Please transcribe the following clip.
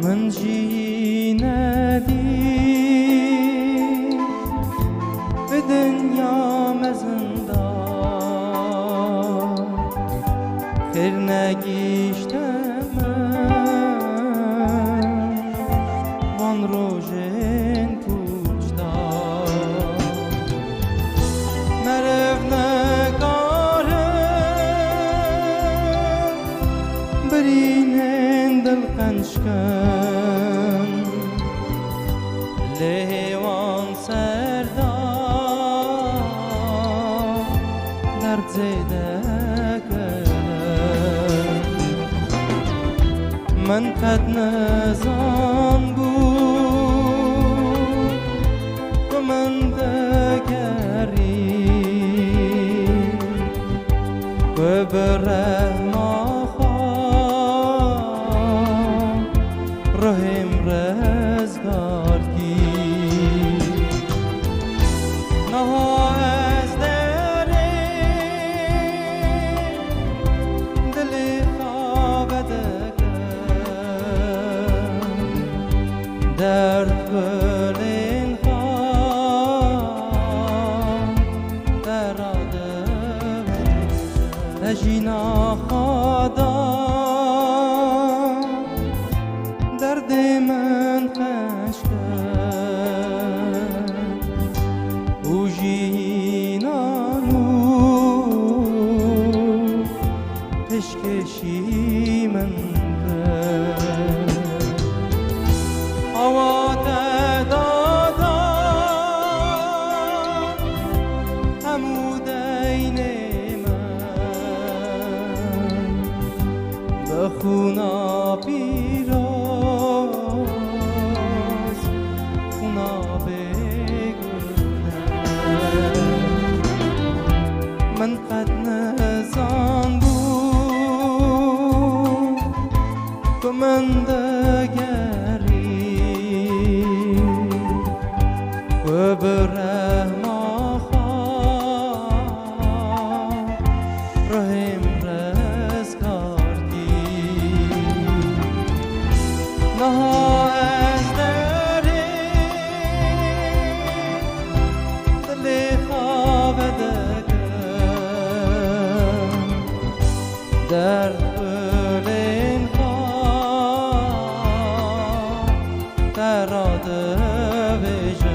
من جی ندی به دنیا مزندان خیر نگیشتم وان روژن پوچدار مرف نگارم برینن دل قنشکن لیوان سردار درد زیده کرد من قد نزان بود و من دگری و برحم آخواه رحم رزگار کی نها از دره دل خواب دگر درد بلین خواه دراده تجینا خدا درد من خشکن او جینانو پشکشی من کرد آوات دادم همو دین من بخونا پیراز خونا بگردم من قد نزان بود که من دگری و برحم آخواه رحم رزگار کی نها از دره دل خواب دگر درد بلین خواه دراده بجا